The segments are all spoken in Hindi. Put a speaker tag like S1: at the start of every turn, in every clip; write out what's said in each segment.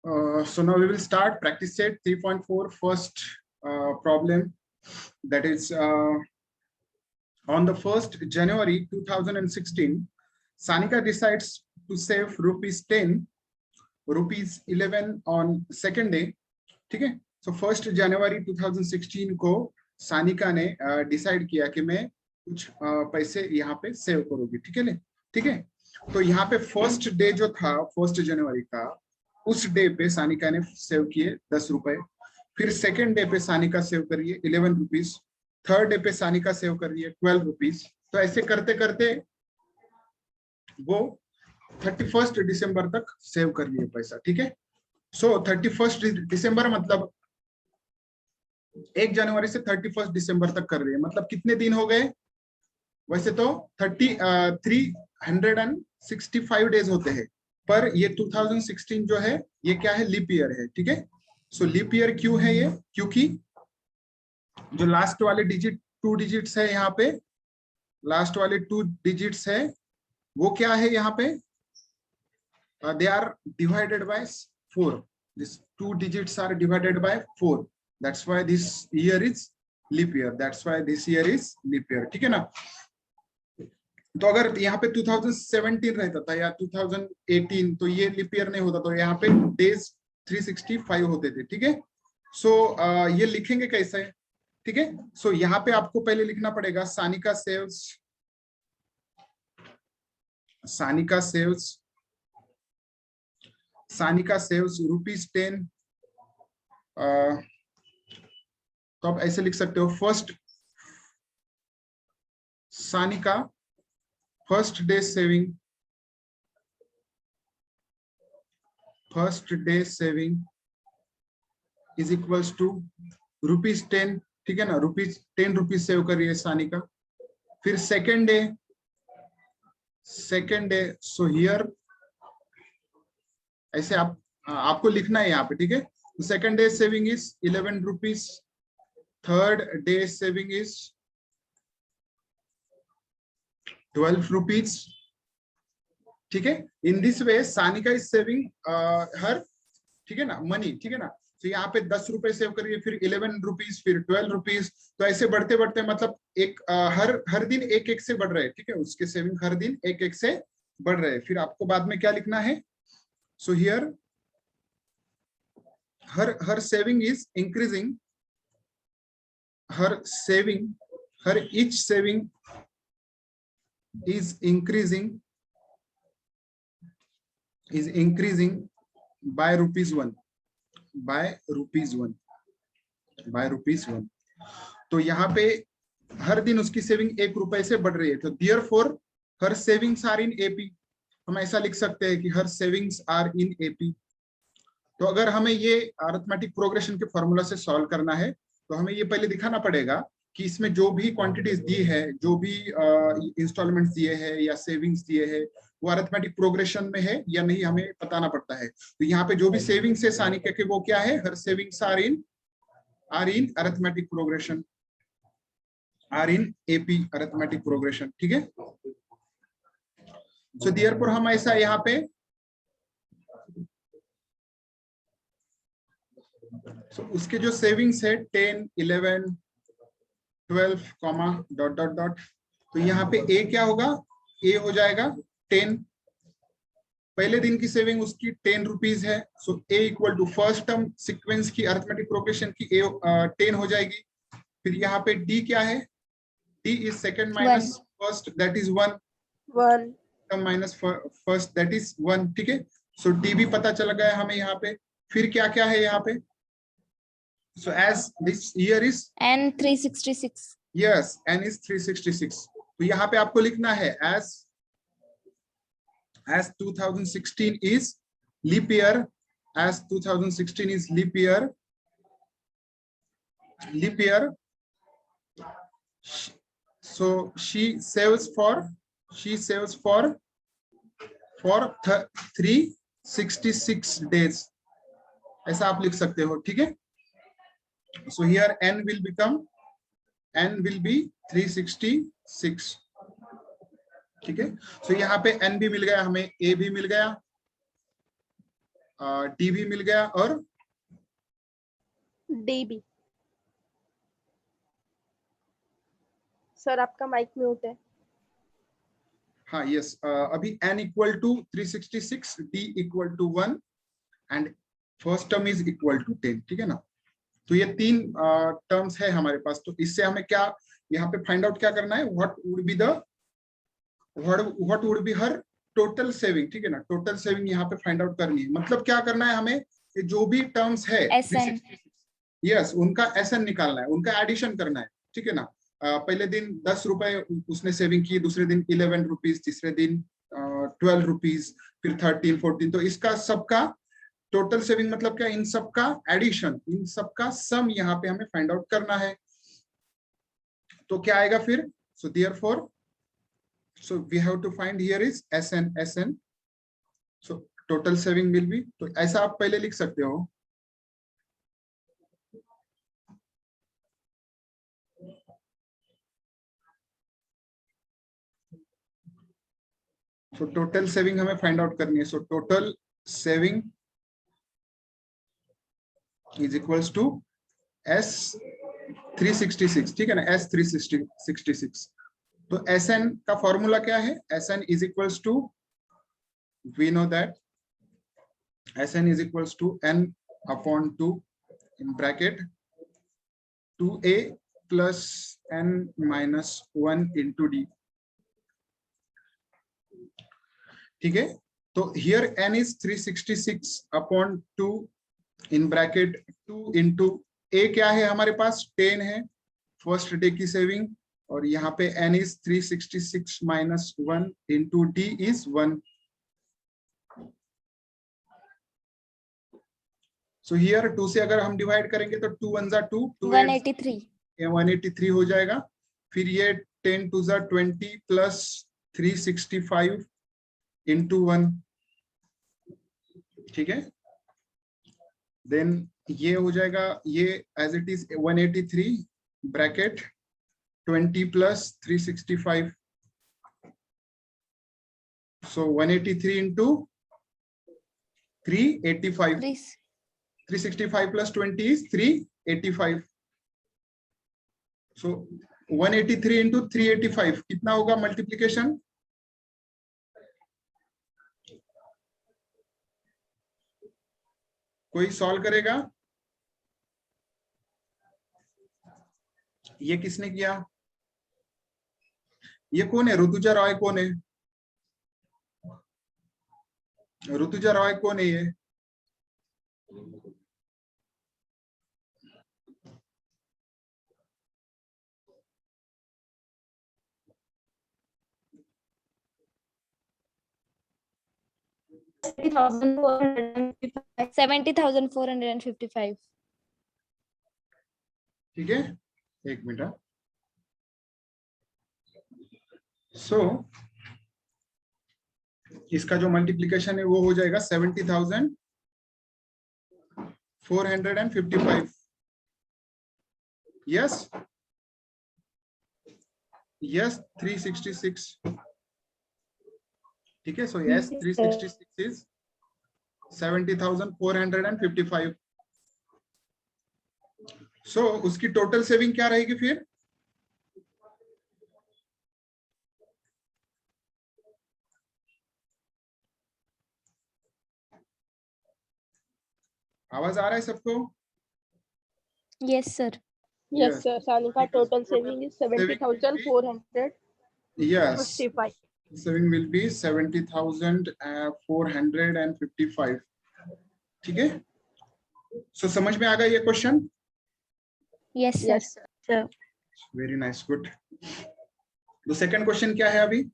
S1: So now we will start practice set 3.4 first problem, that is on the 1st January 2016 Sanika decides to save ₹10, ₹11 on second day. ठीक है, so 1st January 2016 को सानिका ने डिसाइड किया कि मैं कुछ पैसे यहाँ पे सेव करूंगी. ठीक है, ठीक है. तो यहाँ पे फर्स्ट डे जो था 1st जनवरी का, उस डे पे सानिका ने सेव किए ₹10. फिर सेकेंड डे पे सानिका सेव कर रही है ₹11. थर्ड डे पे सानिका सेव कर रही है ₹12. तो ऐसे करते करते वो 31 दिसंबर तक सेव कर रही है पैसा. ठीक है, सो 31 दिसंबर मतलब 1 जनवरी से 31 दिसंबर तक कर रही है. मतलब कितने दिन हो गए? वैसे तो 365 डेज होते हैं, पर ये 2016 जो है ये क्या है? लीप ईयर है. ठीक है, सो लीप ईयर क्यों है ये? क्योंकि जो लास्ट वाले डिजिट 2 डिजिट्स है यहाँ पे, लास्ट वाले 2 डिजिट्स है वो क्या है यहाँ पे? They are divided by 4. This 2 digits are divided by 4. That's why this year is leap year. That's why this year is leap year. ठीक है ना? तो अगर यहाँ पे 2017 रहता था या 2018 तो ये लीप ईयर नहीं होता, तो यहाँ पे डेज 365 होते थे. ठीक है, सो ये लिखेंगे कैसे? ठीक है, सो यहाँ पे आपको पहले लिखना पड़ेगा सानिका सेव्स ₹10. तो आप ऐसे लिख सकते हो, first Sanika first day saving is equals to ₹10. ठीक है ना, ₹10 सेव कर रही है सानिका. फिर सेकेंड डे सो हियर ऐसे आपको लिखना है यहाँ पे. ठीक है, second day saving is ₹11. Third day saving is ₹12. ठीक है, in this way Sanika is saving हर, ठीक है ना, मनी. ठीक है ना, तो यहाँ पे ₹10 सेव करिए, फिर ₹11, फिर ₹12. तो ऐसे बढ़ते बढ़ते मतलब एक हर दिन एक से बढ़ रहे हैं. ठीक है, उसके सेविंग हर दिन एक से बढ़ रहे हैं. फिर आपको बाद में क्या लिखना है? So here her saving is increasing, her each saving is increasing by ₹1. तो यहाँ पे हर दिन उसकी सेविंग ₹1 से बढ़ रही है. तो therefore her savings are in AP. हम ऐसा लिख सकते हैं कि her savings are in AP. तो अगर हमें ये अरिथमेटिक प्रोग्रेशन के फॉर्मूला से सॉल्व करना है तो हमें ये पहले दिखाना पड़ेगा कि इसमें जो भी क्वांटिटीज दी है, जो भी इंस्टॉलमेंट्स दिए हैं या सेविंग्स दिए हैं, वो अरिथमेटिक प्रोग्रेशन में है या नहीं, हमें बताना पड़ता है. तो यहाँ पे जो भी सेविंग्स है सानिका के, वो क्या है? हर savings are in arithmetic progression, are in AP arithmetic progression. ठीक है, सो देयरफॉर हम ऐसा यहाँ पे उसके जो सेविंग्स है 10, 11, 12, डॉट. तो यहाँ पे ए क्या होगा? ए हो जाएगा 10. पहले दिन की सेविंग उसकी ₹10 है, so a equal to first term sequence की अरिथमेटिक प्रोग्रेशन की 10 हो जाएगी. फिर यहाँ पे डी क्या है? D is second minus first, that is 1. Term minus first, that is 1. ठीक है, सो डी भी पता चल गया हमें यहाँ पे. फिर क्या क्या है यहाँ पे? So as this year is
S2: N 366.
S1: Yes, N is 366. तो यहाँ पे आपको लिखना है as 2016 is leap year, as 2016 is leap year. So she saves for 366 days. ऐसा आप लिख सकते हो. ठीक है, so here n will be 366. ठीक है, so यहाँ पे n भी मिल गया हमें, a भी मिल गया. DB मिल गया और
S3: DB। सर आपका माइक म्यूट है।
S1: हाँ यस, अभी n equal to 366, d equal to 1 and first term is equal to 10, ठीक है ना। तो ये तीन टर्म्स है हमारे पास। तो इससे हमें क्या यहाँ पे फाइंड आउट क्या करना है, what would be her total saving, ठीक है ना। टोटल सेविंग यहाँ पे फाइंड आउट करनी है। मतलब क्या करना है हमें, कि जो भी टर्म्स है
S2: SN।
S1: यस, उनका SN निकालना है, उनका एडिशन करना है, ठीक है ना। पहले दिन 10 रुपए उसने सेविंग की, दूसरे दिन 11 रुपीज, तीसरे दिन 12 रुपीज, फिर 13, 14। तो इसका सबका टोटल सेविंग मतलब क्या, इन सबका एडिशन, इन सबका सम यहाँ पे हमें फाइंड आउट करना है। तो क्या आएगा फिर, so therefore so we have to find here is SN, so total saving will be, तो ऐसा आप पहले लिख सकते हो। so total saving हमें फाइंड आउट करनी है। so total saving is equals to S366, ठीक है ना, S366। तो SN का फॉर्मूला क्या है, SN is equals to, we know that SN is equals to N upon 2 in bracket 2A plus N minus 1 into D, ठीक है। तो here N is 366 upon 2 in bracket 2 into A क्या है हमारे पास, 10 है, फर्स्ट डे की सेविंग, और यहाँ पे n is 366 minus 1 into d is 1. So here 2 से अगर हम डिवाइड करेंगे तो 2 1 जा 2, 183 हो जाएगा। फिर ये 10 2 जा 20 प्लस 365 into 1, ठीक है। देन ये हो जाएगा, ये as it is 183 bracket 20 plus 365, so 183 into 385, 365 plus 20 is 385, so 183 into 385 कितना होगा मल्टीप्लीकेशन, कोई सॉल्व करेगा, ये किसने किया, ये कौन है, ऋतुजा रॉय कौन है, ऋतुजा रॉय कौन है ये,
S2: $70,455।
S1: ठीक है, एक मिनट। सो इसका जो मल्टीप्लीकेशन है वो हो जाएगा 70,455, यस यस 366, ठीक है। So yes 366 is 70,455। सो उसकी टोटल सेविंग क्या रहेगी फिर, आवाज आ रहा है सबको,
S2: yes sir.
S3: Yes sir, Sanika total saving is 70,455।
S1: Yes, saving will be 70,455, ठीक है। सो समझ में आ गया ये question,
S2: yes sir.
S1: Very nice, good. तो सेकंड क्वेश्चन क्या है अभी,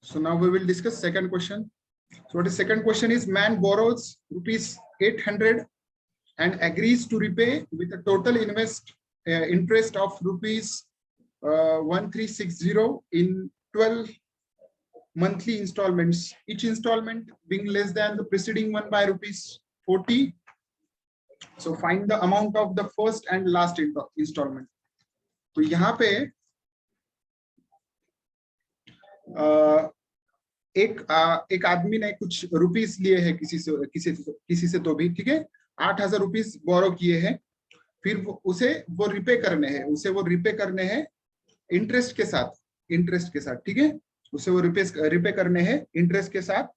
S1: so now we will discuss second question. So what is second question is, man borrows rupees 800 and agrees to repay with a total interest of rupees 1360 in 12 monthly installments, each installment being less than the preceding one by rupees 40. So find the amount of the first and last installment. तो यहाँ पे एक आदमी ने कुछ रुपीस लिए हैं किसी से तो भी, ठीक है, 8,000 रुपीस बोरो किए हैं, फिर उसे वो रिपे करने हैं इंटरेस्ट के साथ, ठीक है, उसे वो रिपे करने हैं इंटरेस्ट के साथ।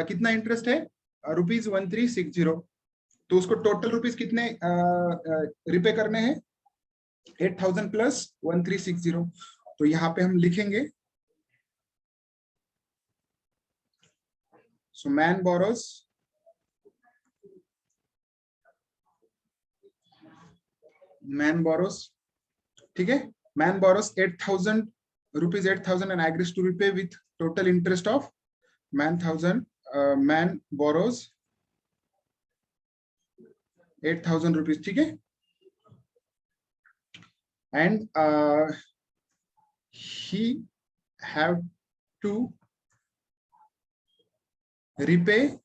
S1: कितना इंटरेस्ट है? ₹1360। तो उसको टोटल रुपीस कितने रिपे करने हैं? 8,000 प्लस 1360। तो यहाँ पे हम लिखेंगे, सो मैन बोरोस, ठीक है, man borrows 8,000 rupees 8,000 and agrees to repay with total interest of man borrows 8,000 rupees, ठीक है, and he have to repay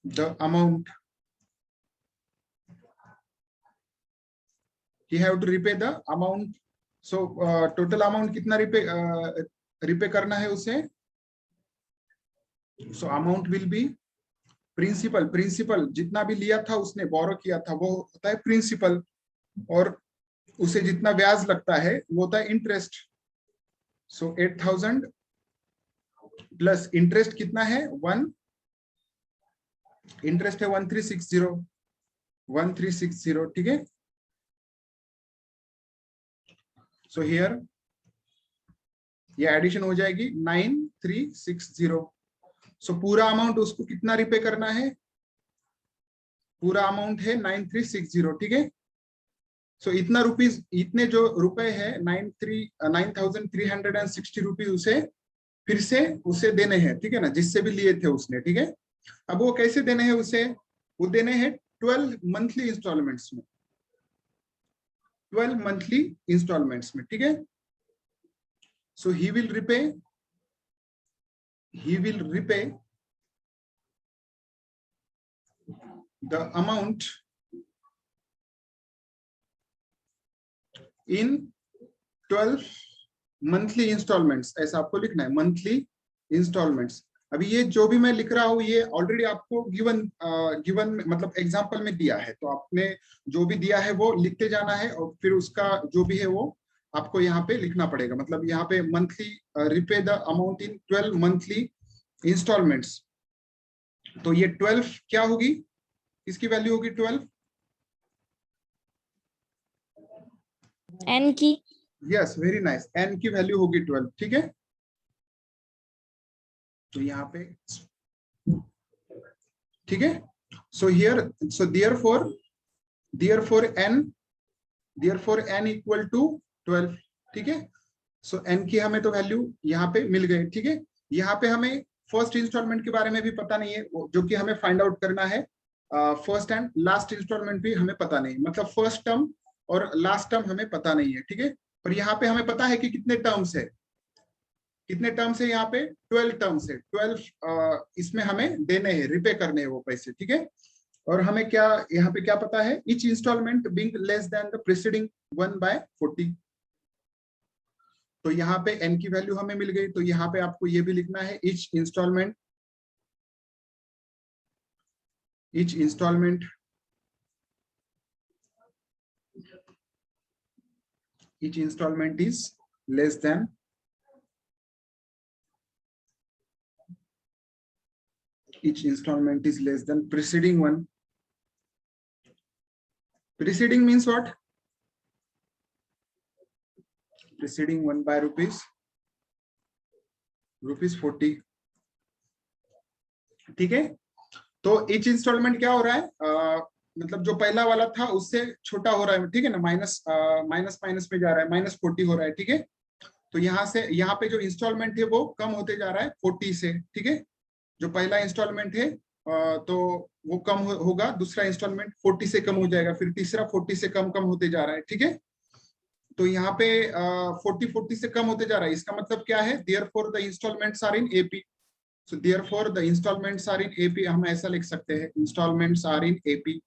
S1: the amount. He have to repay the amount. So total amount कितना रिपे करना है उसे? So amount will be principal जितना भी लिया था उसने, बोरो किया था, वो होता है प्रिंसिपल, और उसे जितना ब्याज लगता है वो होता है इंटरेस्ट। सो 8,000 प्लस इंटरेस्ट कितना है? इंटरेस्ट है 1360, ठीक है। सो हियर ये एडिशन हो जाएगी 9360। सो पूरा अमाउंट उसको कितना रिपे करना है? पूरा अमाउंट है 9360, ठीक है। सो इतने जो रुपए है 9,360 रुपीज उसे फिर से उसे देने हैं, ठीक है ना, जिससे भी लिए थे उसने, ठीक है। अब वो कैसे देने हैं उसे? वो देने हैं 12 मंथली इंस्टॉलमेंट्स में, 12 मंथली इंस्टॉलमेंट्स में, ठीक है। So he will repay the amount in 12 monthly installments, ऐसा आपको लिखना है, मंथली इंस्टॉलमेंट्स। अभी ये जो भी मैं लिख रहा हूँ ये ऑलरेडी आपको गिवन मतलब एग्जांपल में दिया है, तो आपने जो भी दिया है वो लिखते जाना है, और फिर उसका जो भी है वो आपको यहाँ पे लिखना पड़ेगा। मतलब यहाँ पे monthly repay the amount in 12 monthly installments. तो ये 12 क्या होगी? किसकी वैल्यू होगी 12?
S2: n की।
S1: यस, वेरी नाइस, n की वैल्यू होगी 12, ठीक है। तो यहाँ पे ठीक है। So here so therefore n equal to 12, ठीक है। सो n की हमें तो वैल्यू यहाँ पे मिल गई, ठीक है। यहाँ पे हमें फर्स्ट इंस्टॉलमेंट के बारे में भी पता नहीं है, जो कि हमें फाइंड आउट करना है। फर्स्ट एंड लास्ट इंस्टॉलमेंट भी हमें पता नहीं, मतलब फर्स्ट टर्म और लास्ट टर्म हमें पता नहीं है, ठीक है। पर यहाँ पे हमें पता है कि कितने टर्म्स है, यहाँ पे 12 टर्म्स है, 12 इसमें हमें देने हैं, रिपे करने हैं वो पैसे, ठीक है। और हमें क्या यहाँ पे क्या पता है? Each installment being less than the preceding 1/40। तो यहाँ पे n की वैल्यू हमें मिल गई, तो यहाँ पे आपको ये भी लिखना है, each installment is less than preceding one. Preceding means what? Preceding one by rupees 40, ठीक है। तो ईच इंस्टॉलमेंट क्या हो रहा है? मतलब जो पहला वाला था उससे छोटा हो रहा है, ठीक है ना, माइनस में जा रहा है, -40 हो रहा है, ठीक है। तो यहाँ पे जो इंस्टॉलमेंट है वो कम होते जा रहा है 40 से, ठीक है। जो पहला इंस्टॉलमेंट है तो वो कम होगा, दूसरा इंस्टॉलमेंट 40 से कम हो जाएगा, फिर तीसरा 40 से कम होते जा रहा है, ठीक है। तो यहाँ पे 40 से कम होते जा रहा है, इसका मतलब क्या है? Therefore the installments are in AP। So therefore the installments are in AP, हम ऐसा लिख सकते हैं, installments are in AP,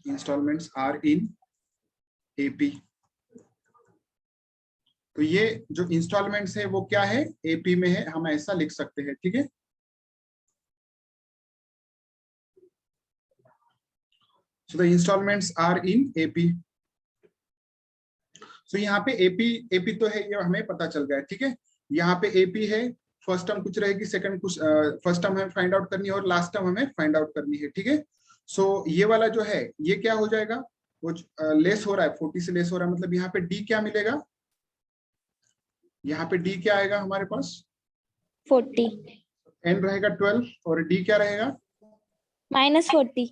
S1: installments are in AP, तो ये जो इंस्टॉलमेंट्स है वो क्या है, एपी में है, हम ऐसा लिख सकते हैं, ठीक है। So the installments are in AP. So यहाँ पे एपी तो है, ये हमें पता चल गया है, ठीक है। यहाँ पे एपी है, फर्स्ट टर्म कुछ रहेगी, सेकंड कुछ, फर्स्ट टर्म हमें फाइंड आउट करनी है और लास्ट टर्म हमें फाइंड आउट करनी है, ठीक है। सो ये वाला जो है ये क्या हो जाएगा, वो लेस हो रहा है, 40 से लेस हो रहा है, मतलब यहाँ पे डी क्या मिलेगा, यहाँ पे डी क्या आएगा हमारे पास,
S2: 40
S1: एन रहेगा 12 और डी क्या रहेगा,
S2: -40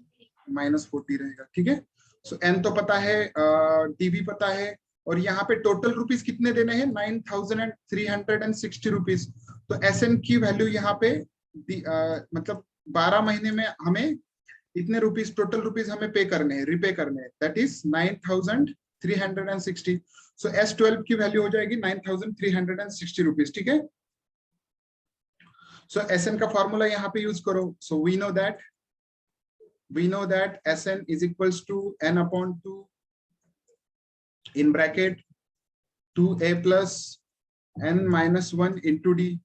S1: -40 रहेगा, ठीक है। सो एन तो पता है, डी भी पता है, और यहाँ पे टोटल रुपीस कितने देने हैं, 9360 रुपीस। तो एस एन की वैल्यू यहाँ पे मतलब 12 महीने में हमें इतने रुपीस, टोटल रुपीस हमें पे करने हैं, रिपे करने हैं, दैट इज 9360। सो S12 की वैल्यू हो जाएगी 9360 रुपीस, ठीक है। सो एस एन का फॉर्मूला यहाँ पे यूज करो। So we know that Sn is equals to n upon 2 in bracket 2a plus n minus 1 into d।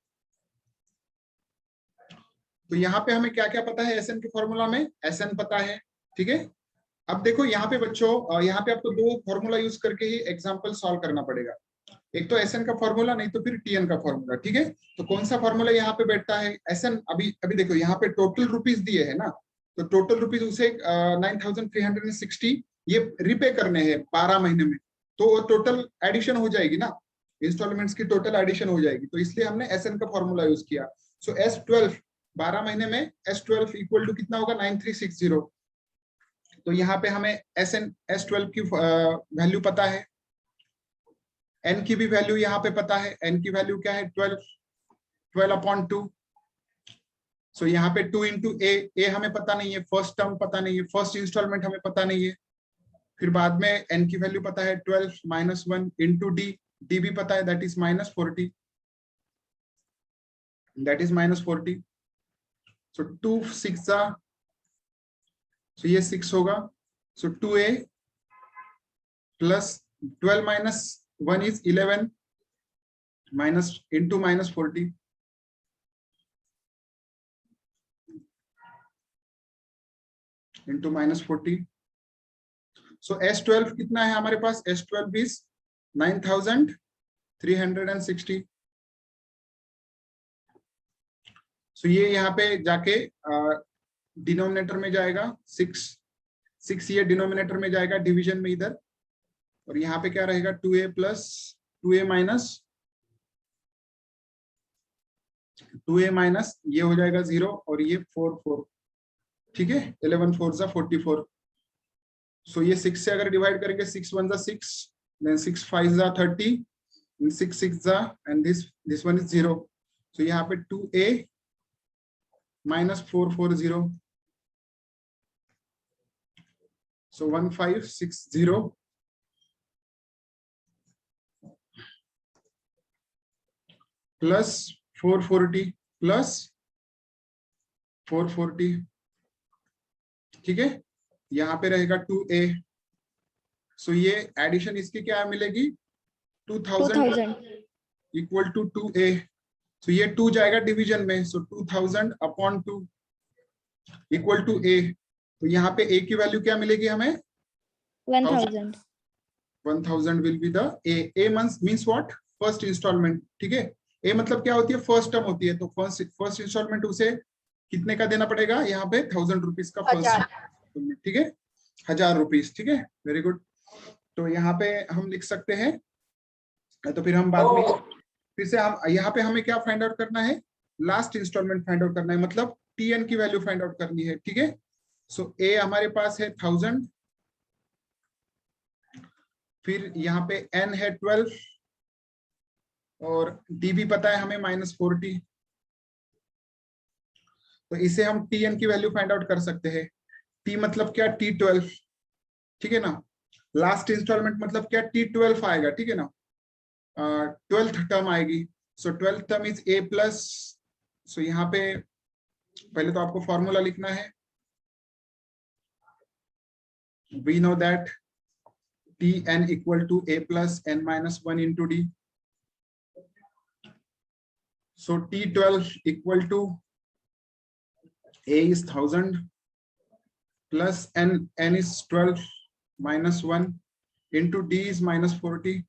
S1: तो यहाँ पे हमें क्या क्या पता है Sn के फॉर्मूला में, Sn पता है, ठीक है। अब देखो यहाँ पे बच्चों, यहाँ पे आपको दो फॉर्मूला यूज करके ही एग्जाम्पल सॉल्व करना पड़ेगा, एक तो Sn का फॉर्मूला, नहीं तो फिर Tn का फॉर्मूला, ठीक है। तो कौन सा फॉर्मूला यहाँ पे बैठता है, Sn अभी देखो यहाँ पे टोटल रुपीस दिए है ना, तो टोटल रुपीज उसे 9360 ये रिपे करने हैं 12 महीने में, तो टोटल एडिशन हो जाएगी ना, इंस्टॉलमेंट्स की टोटल एडिशन हो जाएगी, तो इसलिए हमने Sn का फॉर्मूला यूज किया। सो S12 12 महीने में S12 इक्वल टू कितना होगा, 9360। तो यहाँ पे हमें S12 की वैल्यू पता है, n की भी वैल्यू यहाँ पे पता है, n की वैल्यू क्या है, 12 अपॉन 2। सो यहाँ पे 2 इंटू ए हमें पता नहीं है, फर्स्ट टर्म पता नहीं है, फर्स्ट इंस्टॉलमेंट हमें पता नहीं है, फिर बाद में n की वैल्यू पता है 12 माइनस 1 इंटू डी, डी भी पता है, दैट इज -40, दैट इज -40। सो 2 6 सो ये 6 होगा, सो 2a plus 12 minus 1 is 11 minus into -40 into -40। So S12 कितना है हमारे पास, S12 इज 9360। सो ये यहाँ पे जाके डिनोमिनेटर में जाएगा, 6 ये डिनोमिनेटर में जाएगा डिवीजन में इधर, और यहाँ पे क्या रहेगा 2a प्लस 2a माइनस ये हो जाएगा 0 और ये 4, ठीक है। 11 4 जा 44। सो ये 6 से अगर डिवाइड करेंगे, 6 1 जा 6, then 6 5 जा 30, and 6 6 जा, and this one is 0। सो यहाँ पे 2a minus 440, so 1560 plus 440 plus 440, ठीक है। यहाँ पे रहेगा 2a। सो ये एडिशन इसकी क्या मिलेगी, 2000 इक्वल टू 2a। सो ये 2 जाएगा डिवीजन में, सो 2000 अपॉन 2 इक्वल टू a। तो यहाँ पे a की वैल्यू क्या मिलेगी हमें, 1000 will be the a means what, first installment, ठीक है। a मतलब क्या होती है, फर्स्ट टर्म होती है, तो फर्स्ट इंस्टॉलमेंट उसे कितने का देना पड़ेगा, यहाँ पे 1000 रुपीज का फर्स्ट, ठीक है, 1000 रुपीज, ठीक है, वेरी गुड। तो यहाँ पे हम लिख सकते हैं, तो फिर हम बाद में फिर से हम यहाँ पे हमें क्या फाइंड आउट करना है, लास्ट इंस्टॉलमेंट फाइंड आउट करना है, मतलब Tn की वैल्यू फाइंड आउट करनी है, ठीक है। सो a हमारे पास है 1000, फिर यहाँ पे n है 12 और d भी पता है हमें -40। तो इसे हम Tn की वैल्यू फाइंड आउट कर सकते हैं। T मतलब क्या, T12, ठीक है ना। लास्ट इंस्टॉलमेंट मतलब क्या, T12 आएगा, ठीक है ना, 12th टर्म आएगी। So 12th term is a plus, so यहाँ पे पहले तो आपको फॉर्मूला लिखना है, we know that Tn equal to a plus n minus 1 into d। So T12 equal to A is 1000 plus n is 12 minus 1 into D is minus 40.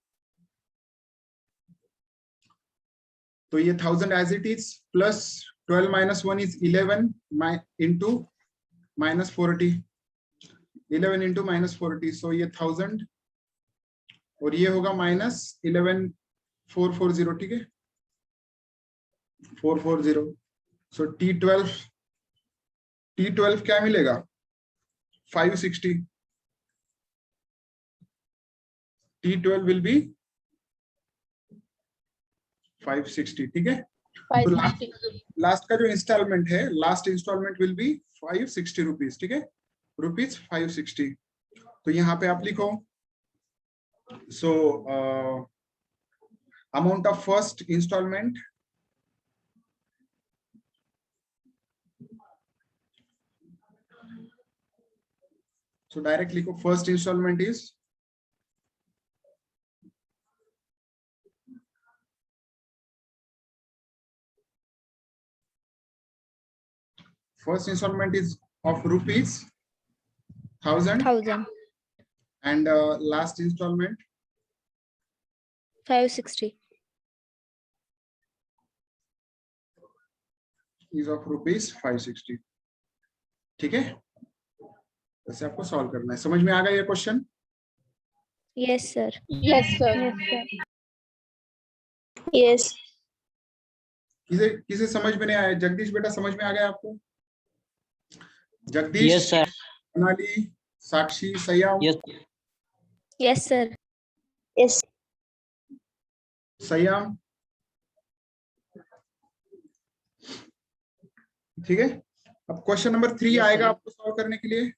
S1: तो ये 1000 as it is plus 12 minus 1 is 11 into minus 40. 11 into minus 40. So ये 1000 और ये होगा minus 11440. ठीक है, 440. So T12 क्या मिलेगा? 560. T12 will be 560. ठीक है, तो लास्ट का जो इंस्टॉलमेंट है, last installment will be 560 rupees. ठीक है, रुपीज 560. तो यहाँ पे आप लिखो, so amount of first installment So direct लिखो, first installment is of rupees 1000 and last installment
S2: 560
S1: is of rupees 560. ठीक है, वैसे आपको सॉल्व करना है. समझ में आ गया ये question?
S2: yes sir
S3: Yes, sir.
S2: yes
S1: किसे समझ में नहीं आया? जगदीश बेटा समझ में आ गया आपको? Jagdish,
S4: Yes, sir.
S1: Sonali, Sakshi, Sayam,
S4: Yes.
S2: yes sir yes
S1: Sayam. ठीक है, अब क्वेश्चन नंबर 3 आएगा आपको सॉल्व करने के लिए.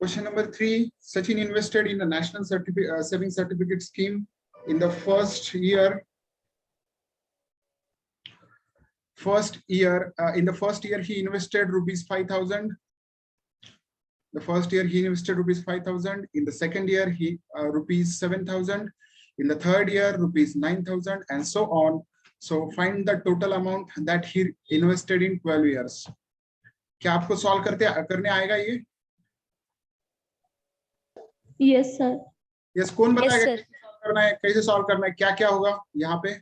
S1: Question number 3, Sachin invested in the National Savings Certificate Scheme in the first year. In the first year, he invested rupees 5,000. The first year he invested rupees 5,000. In the second year, he rupees 7,000. In the third year, rupees 9,000, and so on. So find the total amount that he invested in 12 years. क्या आपको सॉल्व करने आएगा ये?
S3: Yes, sir.
S1: यस, कौन बताएगा
S2: sir.
S1: कैसे सॉल्व करना है, कैसे सॉल्व करना है, क्या क्या होगा यहाँ पे?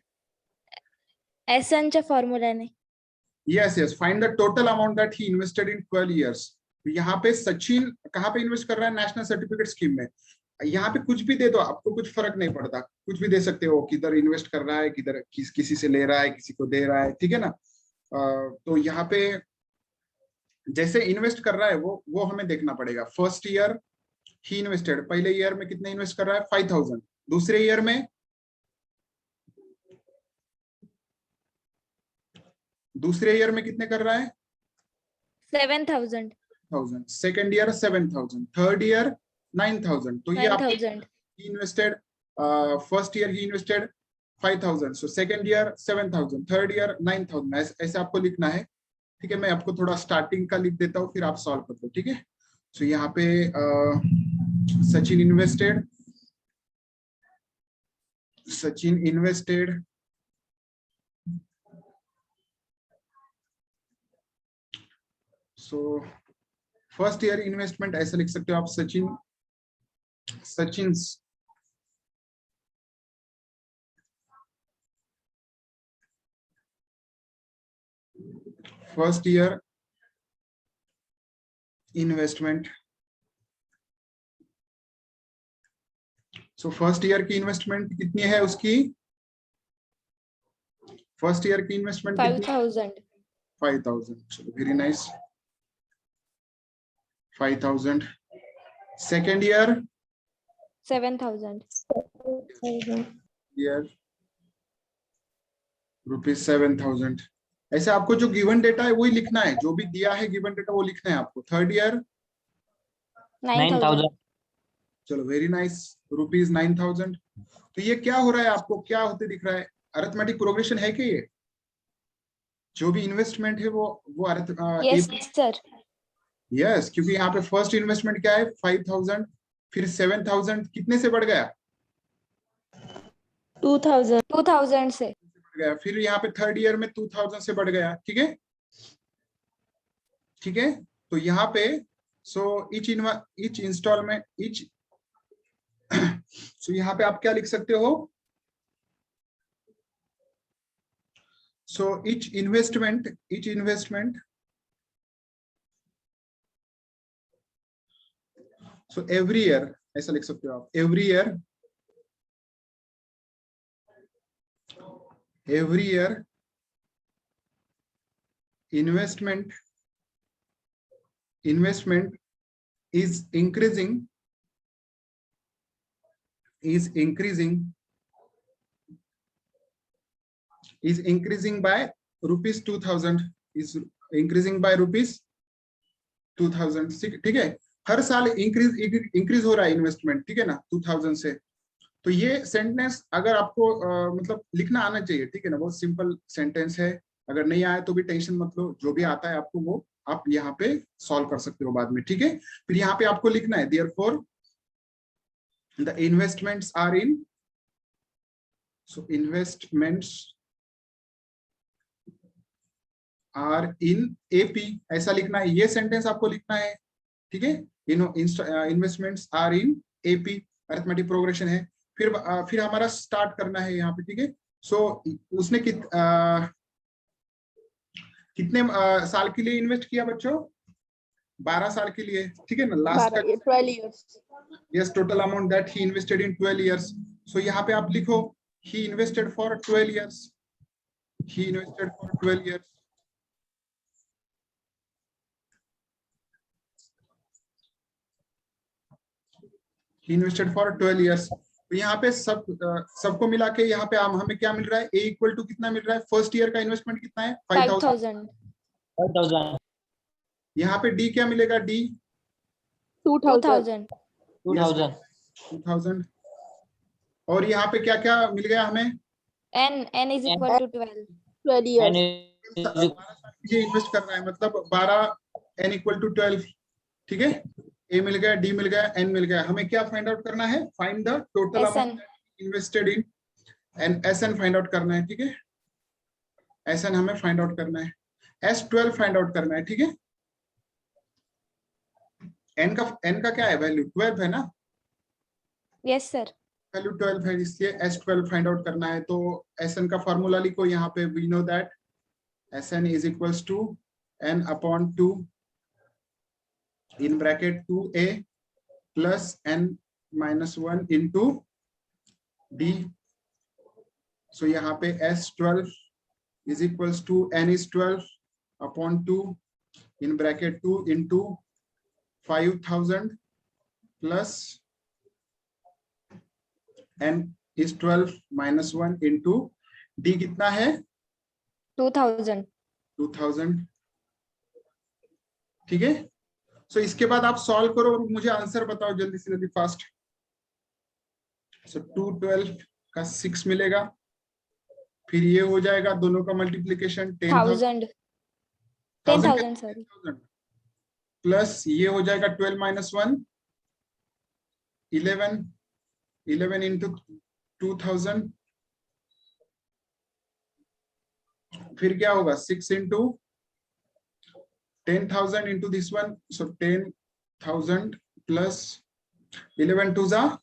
S2: एसनच्या फॉर्म्युलाने.
S1: Yes, find the total amount that he invested in 12 years. यहाँ पे सचिन कहाँ पे इन्वेस्ट कर रहा है? नेशनल सर्टिफिकेट स्कीम में. यहाँ पे कुछ भी दे दो, आपको कुछ फर्क नहीं पड़ता, कुछ भी दे सकते हो, किधर इन्वेस्ट कर रहा है, किधर किसी से ले रहा है, किसी को दे रहा है. ठीक है ना? तो यहाँ पे जैसे इन्वेस्ट कर रहा है वो हमें देखना पड़ेगा. फर्स्ट ईयर ही इन्वेस्टेड, पहले ईयर में कितने इन्वेस्ट कर रहा है? 5,000. दूसरे ईयर में कितने कर रहा है?
S2: 7,000.
S1: Second year 7,000, third year 9,000. तो ये आपको invested, first year he invested 5,000, so second year 7,000, third year 9,000. ऐसे आपको लिखना है. ठीक है, मैं आपको थोड़ा स्टार्टिंग का लिख देता हूँ, फिर आप सॉल्व कर दो. ठीक है, सो यहाँ पे Sachin invested. So first year investment ऐसा लिख सकते हो आप, Sachin's first year investment. So first year की इन्वेस्टमेंट कितनी है उसकी? फर्स्ट ईयर की इन्वेस्टमेंट
S2: 5,000.
S1: 5,000. चलो, very nice. 5,000. Second year
S2: 7,000.
S1: Year rupees 7,000. ऐसे आपको जो गिवन डेटा है वही लिखना है, जो भी दिया है गिवन डेटा वो लिखना है आपको. Third year
S2: 9,000.
S1: चलो, वेरी नाइस, रुपीज 9,000. तो ये क्या हो रहा है, आपको क्या होते दिख रहा है? अरिथमेटिक प्रोग्रेशन है कि ये जो भी इन्वेस्टमेंट है वो
S2: yes sir
S1: यस, क्योंकि यहाँ पे फर्स्ट इन्वेस्टमेंट क्या है? 5,000, फिर 7,000 कितने से बढ़ गया?
S3: 2000.
S2: 2000 से.
S1: बढ़ गया, फिर यहाँ पे थर्ड ईयर में 2000 से बढ़ गया, ठीक है, ठीक है। तो यहाँ पे so each installment each so यहाँ पे आप क्या लिख सकते हो, so each investment so every year, ऐसा लिख सकते हो आप, every year investment is increasing by rupees 2000, is increasing by rupees 2000, ठीक है। हर साल इंक्रीज हो रहा है इन्वेस्टमेंट, ठीक है ना, 2000 से। तो ये सेंटेंस अगर आपको मतलब लिखना आना चाहिए, ठीक है ना, बहुत सिंपल सेंटेंस है। अगर नहीं आया तो भी टेंशन मत लो, जो भी आता है आपको वो आप यहाँ पे सॉल्व कर सकते हो बाद में, ठीक है। फिर यहाँ पे आपको लिखना है therefore the investments are in, so investments are in AP, ऐसा लिखना है, ये सेंटेंस आपको लिखना है, ठीक है। Investments are in AP, arithmetic progression है। फिर हमारा स्टार्ट करना है यहाँ पे, ठीक है। सो उसने कितने साल के लिए इन्वेस्ट किया बच्चों, 12 साल के लिए, ठीक है ना, लास्ट का
S3: 12 years.
S1: Yes, total amount that he invested in 12 years. So यहाँ पे आप लिखो he invested for 12 years, he invested for 12 years. He invested for 12 years. तो यहाँ पे सबको मिला के यहाँ पे हमें क्या मिल रहा है, ए इक्वल टू कितना मिल रहा है, फर्स्ट ईयर का इन्वेस्टमेंट कितना है,
S2: 5000.
S1: यहाँ पे डी क्या मिलेगा, डी
S3: 2000.
S1: 2000। और यहाँ पे क्या क्या मिल गया हमें,
S2: N is equal to 12.
S3: 12 years.
S1: 12 साल के लिए इन्वेस्ट करना है, मतलब 12 n इक्वल टू 12, ठीक है। ए मिल गया, डी मिल गया, एन मिल गया। हमें क्या फाइंड आउट करना है, find the total amount invested in, and S N find out करना है, ठीक है। एस एन हमें फाइंड आउट करना है, S12 फाइंड आउट करना है, ठीक है। एन का क्या है वैल्यू, 12 है ना,
S2: Yes sir.
S1: वैल्यू 12 है, इसलिए S12 फाइंड आउट करना है। तो एस एन का फॉर्मूला लिखो यहाँ पे, we know that S N is equals to n upon 2 in bracket 2a plus n minus 1 into d. So यहाँ पे S12 is equals to n is 12 upon 2 in bracket 2 into 5000 plus n is 12 minus 1 into d कितना है,
S2: 2000.
S1: 2000, ठीक है। सो इसके बाद आप सॉल्व करो और मुझे आंसर बताओ जल्दी से जल्दी, फास्ट। सो 212 का 6 मिलेगा, फिर ये हो जाएगा दोनों का मल्टीप्लीकेशन 10,000
S2: सॉरी,
S1: प्लस ये हो जाएगा 12 माइनस 1 11 इंटू 2000, फिर क्या होगा 6 into 10,000 into this one, so 10,000 plus 11 to the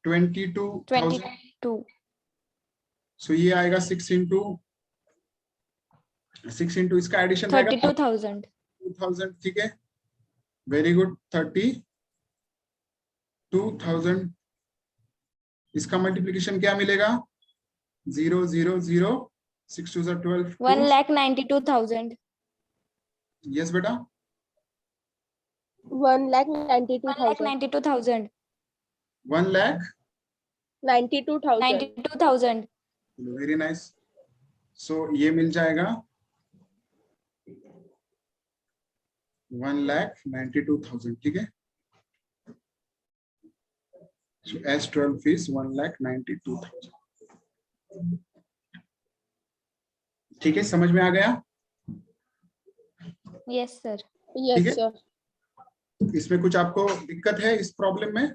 S1: 22,000.
S2: 22.
S1: So ये आएगा 6 into इसका एडिशन आएगा
S2: 32,000.
S1: 2,000, ठीक है, वेरी गुड, 32,000। इसका मल्टीप्लिकेशन क्या मिलेगा, 0 0 0 6 to the 12,
S2: 1,92,000.
S1: यस बेटा,
S3: 1,92,000.
S1: 1,92,000,
S2: 92,000.
S1: Very nice. सो ये मिल जाएगा 1,92,000, ठीक है। So S12 is 1,92,000, ठीक है, समझ में आ गया।
S2: Yes sir.
S3: Yes
S1: है?
S3: sir.
S1: इसमें कुछ आपको दिक्कत है इस प्रॉब्लम में,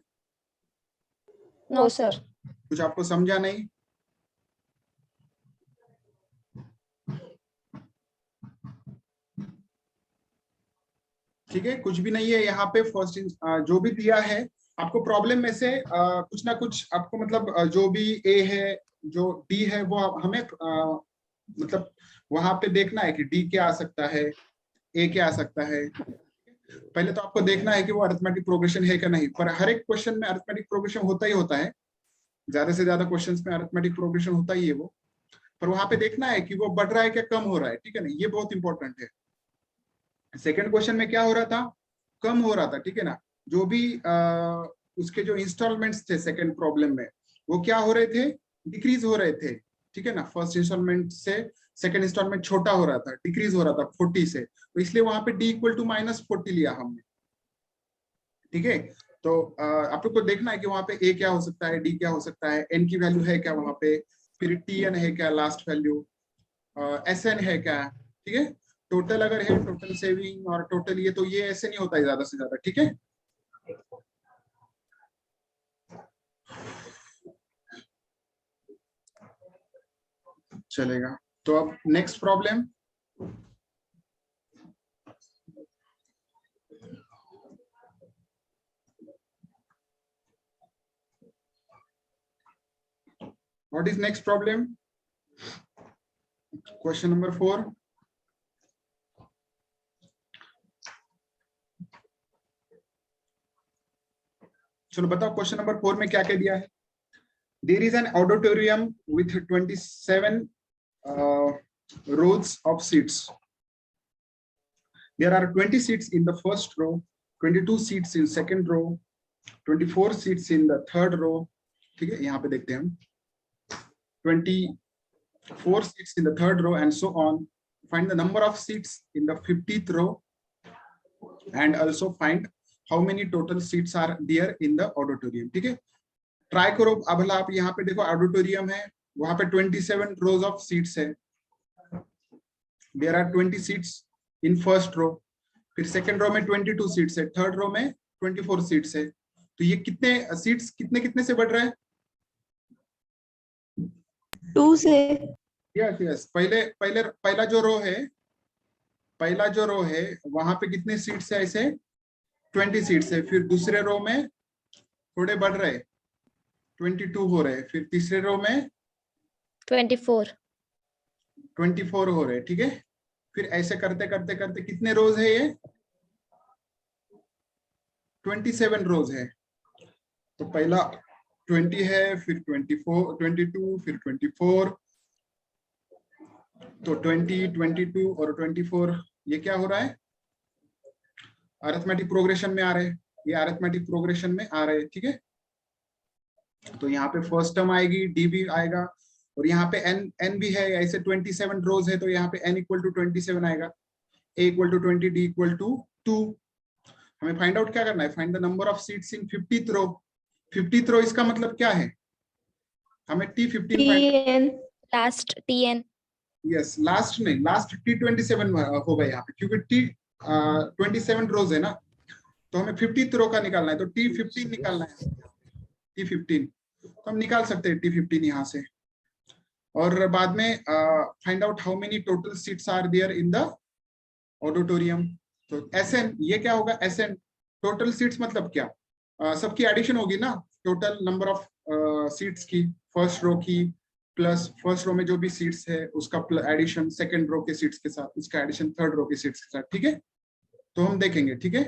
S2: No sir.
S1: कुछ आपको समझा नहीं? ठीक है, कुछ भी नहीं है यहाँ पे। फर्स्ट जो भी दिया है आपको प्रॉब्लम में से कुछ ना कुछ आपको मतलब जो भी ए है जो डी है वो हमें मतलब वहां पे देखना है कि डी क्या आ सकता है, ए क्या आ सकता है। पहले तो आपको देखना है कि वो अरिथमेटिक प्रोग्रेशन है क्या नहीं, पर हर एक क्वेश्चन में अरिथमेटिक प्रोग्रेशन होता ही होता है, ज्यादा से ज्यादा क्वेश्चंस में अरिथमेटिक प्रोग्रेशन होता ही है वो, पर वहां पे देखना है कि वो बढ़ रहा है क्या कम हो रहा है, ठीक है ना, ये बहुत इंपॉर्टेंट है। सेकंड क्वेश्चन में क्या हो रहा था, कम हो रहा था, ठीक है ना, जो भी उसके जो इंस्टॉलमेंट्स थे सेकंड प्रॉब्लम में वो क्या हो रहे थे, डिक्रीज हो रहे थे, ठीक है ना, फर्स्ट इंस्टॉलमेंट से सेकंड इंस्टॉलमेंट छोटा हो रहा था, डिक्रीज हो रहा था 40 से, तो इसलिए वहां पे डी इक्वल टू -40 लिया हमने, ठीक है। तो आप लोग को देखना है कि वहां पे ए क्या हो सकता है, डी क्या हो सकता है, एन की वैल्यू है क्या वहां पे, फिर टी एन है क्या लास्ट वैल्यू, एस एन है क्या, ठीक है। टोटल अगर है टोटल सेविंग और टोटल ये, तो ये ऐसे नहीं होता है ज्यादा से ज्यादा, ठीक है। चलेगा, तो अब next problem, what is next problem, question number 4। चलो बताओ क्वेश्चन नंबर 4 में क्या क्या दिया है। There is an auditorium with 27 rows of seats. There are 20 seats in the first row, 22 seats in second row, 24 seats in the third row. ठीक है, यहाँ पे देखते हैं हम 24 seats in the third row and so on. Find the number of seats in the 50th row and also find how many total seats are there in the auditorium. ठीक है, ट्राई करो। अब आप यहाँ पे देखो ऑडिटोरियम है, वहां पे 27 rows of seats है, there are 20 seats in first row, फिर सेकंड रो में 22 सीट्स है, थर्ड रो में 24 सीट्स है, तो ये कितने सीट्स कितने कितने से बढ़ रहा है,
S3: 2 से।
S1: यस यस, पहला जो रो है वहां पे कितने सीट्स है, ऐसे 20 सीट्स है, फिर दूसरे रो में थोड़े बढ़ रहे 22 हो रहे, फिर तीसरे रो में
S2: 24
S1: हो रहे, ठीक है। फिर ऐसे करते करते करते कितने रोज है ये, 27 रोज है, तो पहला 20 है, फिर 24 22 फिर 24, तो 20 22 और 24 ये क्या हो रहा है, अरिथमेटिक प्रोग्रेशन में आ रहे हैं, ये अरिथमेटिक प्रोग्रेशन में आ रहे हैं, ठीक है। तो यहाँ पे फर्स्ट टर्म आएगी, डी भी आएगा, और यहाँ पे एन भी है, ऐसे 27 रोज है, तो यहाँ पे n इक्वल टू 27 आएगा, a equal to 20, d equal to 2। हमें फाइंड आउट क्या करना है, find the number of seats in 50th row. 50th row इसका मतलब क्या है, हमें T15
S3: TN
S2: last TN
S1: yes, last नहीं, लास्ट T27 होगा यहाँ पे, क्योंकि T27 रोज है ना, तो हमें 50th रो का निकालना है, तो T15 निकालना है, T15, तो हम निकाल सकते हैं T15 यहाँ से, और बाद में find out how many total seats are there in the auditorium. तो SN ये क्या होगा, SN टोटल सीट्स मतलब क्या, सबकी एडिशन होगी ना, टोटल नंबर ऑफ सीट्स की फर्स्ट रो की प्लस फर्स्ट रो में जो भी सीट्स है उसका एडिशन सेकंड रो के सीट्स के साथ, उसका एडिशन थर्ड रो के सीट्स के साथ, ठीक है। तो हम देखेंगे, ठीक है।